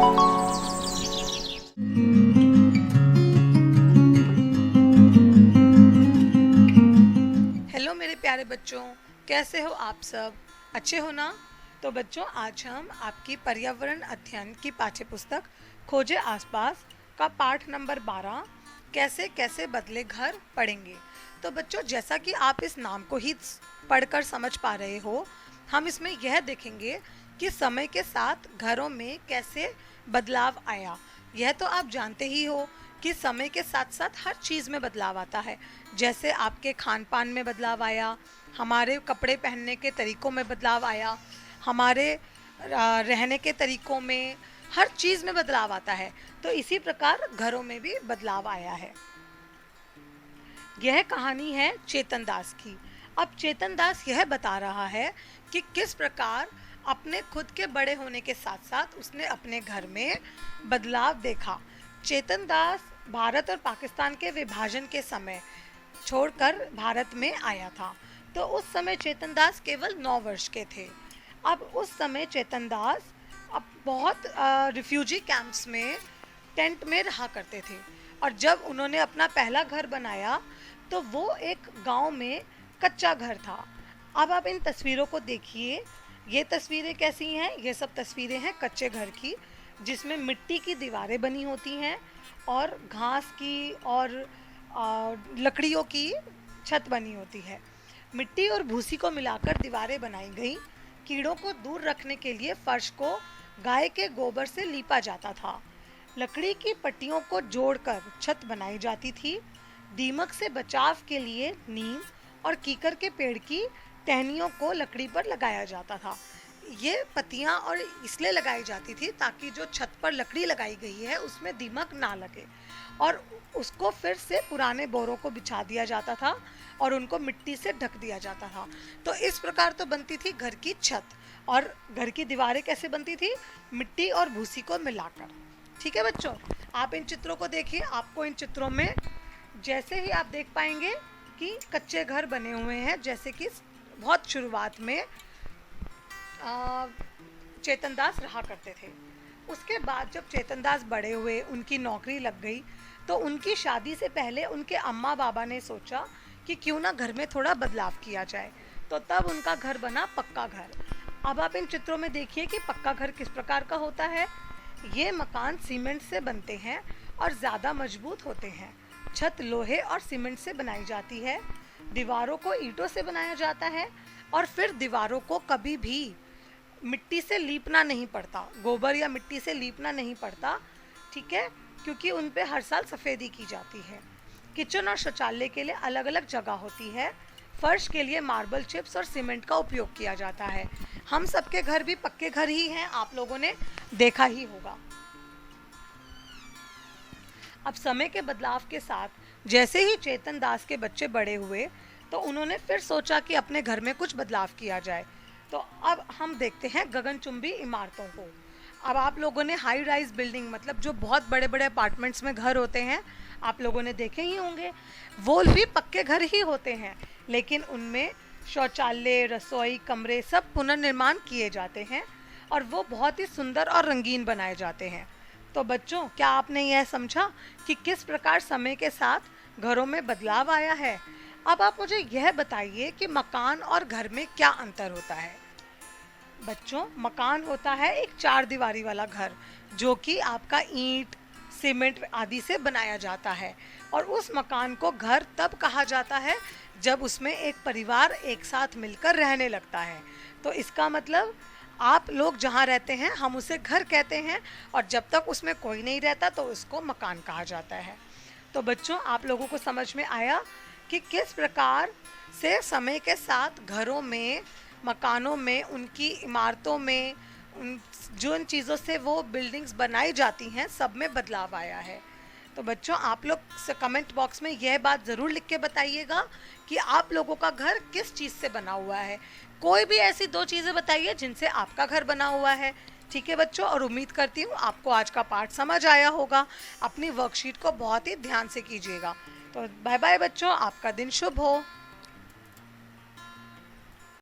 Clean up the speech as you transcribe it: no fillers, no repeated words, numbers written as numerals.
Hello मेरे प्यारे बच्चों, कैसे हो आप सब? अच्छे हो ना? तो बच्चों, आज हम आपकी पर्यावरण अध्ययन की पाठ्य पुस्तक खोजे आसपास का पाठ नंबर 12 कैसे कैसे बदले घर पढ़ेंगे। तो बच्चों, जैसा कि आप इस नाम को ही पढ़कर समझ पा रहे हो, हम इसमें यह देखेंगे कि समय के साथ घरों में कैसे बदलाव आया। यह तो आप जानते ही हो कि समय के साथ साथ हर चीज़ में बदलाव आता है। जैसे आपके खान पान में बदलाव आया, हमारे कपड़े पहनने के तरीक़ों में बदलाव आया, हमारे रहने के तरीक़ों में, हर चीज़ में बदलाव आता है। तो इसी प्रकार घरों में भी बदलाव आया है। यह कहानी है चेतन दास की। अब चेतन दास यह बता रहा है कि किस प्रकार अपने खुद के बड़े होने के साथ साथ उसने अपने घर में बदलाव देखा। चेतन दास भारत और पाकिस्तान के विभाजन के समय छोड़कर भारत में आया था। तो उस समय चेतन दास केवल 9 वर्ष के थे। अब उस समय चेतन दास अब बहुत रिफ्यूजी कैंप्स में टेंट में रहा करते थे। और जब उन्होंने अपना पहला घर बनाया तो वो एक गांव में कच्चा घर था। अब आप इन तस्वीरों को देखिए। ये तस्वीरें कैसी हैं? ये सब तस्वीरें हैं कच्चे घर की, जिसमें मिट्टी की दीवारें बनी होती हैं और घास की और लकड़ियों की छत बनी होती है। मिट्टी और भूसी को मिलाकर दीवारें बनाई गई। कीड़ों को दूर रखने के लिए फर्श को गाय के गोबर से लीपा जाता था। लकड़ी की पट्टियों को जोड़कर छत बनाई जाती थी। दीमक से बचाव के लिए नीम और कीकर के पेड़ की टहनियों को लकड़ी पर लगाया जाता था। ये पत्तियां और इसलिए लगाई जाती थी ताकि जो छत पर लकड़ी लगाई गई है उसमें दीमक ना लगे, और उसको फिर से पुराने बोरों को बिछा दिया जाता था और उनको मिट्टी से ढक दिया जाता था। तो इस प्रकार तो बनती थी घर की छत। और घर की दीवारें कैसे बनती थी? मिट्टी और भूसी को मिलाकर। ठीक है बच्चों, आप इन चित्रों को देखिए। आपको इन चित्रों में जैसे ही आप देख पाएंगे कि कच्चे घर बने हुए हैं, जैसे कि बहुत शुरुआत में चेतन दास रहा करते थे। उसके बाद जब चेतन दास बड़े हुए, उनकी नौकरी लग गई, तो उनकी शादी से पहले उनके अम्मा बाबा ने सोचा कि क्यों ना घर में थोड़ा बदलाव किया जाए। तो तब उनका घर बना पक्का घर। अब आप इन चित्रों में देखिए कि पक्का घर किस प्रकार का होता है। ये मकान सीमेंट से बनते हैं और ज़्यादा मजबूत होते हैं। छत लोहे और सीमेंट से बनाई जाती है। दीवारों को ईंटों से बनाया जाता है और फिर दीवारों को कभी भी मिट्टी से लीपना नहीं पड़ता, गोबर या मिट्टी से लीपना नहीं पड़ता। ठीक है, क्योंकि उन पे हर साल सफ़ेदी की जाती है। किचन और शौचालय के लिए अलग अलग जगह होती है। फर्श के लिए मार्बल चिप्स और सीमेंट का उपयोग किया जाता है। हम सबके घर भी पक्के घर ही हैं, आप लोगों ने देखा ही होगा। अब समय के बदलाव के साथ जैसे ही चेतन दास के बच्चे बड़े हुए तो उन्होंने फिर सोचा कि अपने घर में कुछ बदलाव किया जाए। तो अब हम देखते हैं गगनचुंबी इमारतों को। अब आप लोगों ने हाई राइज बिल्डिंग, मतलब जो बहुत बड़े बड़े अपार्टमेंट्स में घर होते हैं, आप लोगों ने देखे ही होंगे। वो भी पक्के घर ही होते हैं, लेकिन उनमें शौचालय, रसोई, कमरे सब पुनर्निर्माण किए जाते हैं और वो बहुत ही सुंदर और रंगीन बनाए जाते हैं। तो बच्चों, क्या आपने यह समझा कि किस प्रकार समय के साथ घरों में बदलाव आया है? अब आप मुझे यह बताइए कि मकान और घर में क्या अंतर होता है। बच्चों, मकान होता है एक 4 दीवारी वाला घर, जो कि आपका ईंट, सीमेंट आदि से बनाया जाता है। और उस मकान को घर तब कहा जाता है जब उसमें एक परिवार एक साथ मिलकर रहने लगता है। तो इसका मतलब आप लोग जहाँ रहते हैं हम उसे घर कहते हैं, और जब तक उसमें कोई नहीं रहता तो उसको मकान कहा जाता है। तो बच्चों, आप लोगों को समझ में आया कि किस प्रकार से समय के साथ घरों में, मकानों में, उनकी इमारतों में, उन जिन चीज़ों से वो बिल्डिंग्स बनाई जाती हैं, सब में बदलाव आया है। तो बच्चों, आप लोग कमेंट बॉक्स में यह बात ज़रूर लिख के बताइएगा कि आप लोगों का घर किस चीज़ से बना हुआ है। कोई भी ऐसी 2 चीज़ें बताइए जिनसे आपका घर बना हुआ है। ठीक है बच्चों, और उम्मीद करती हूँ आपको आज का पाठ समझ आया होगा। अपनी वर्कशीट को बहुत ही ध्यान से कीजिएगा। तो बाय बाय बच्चों, आपका दिन शुभ हो।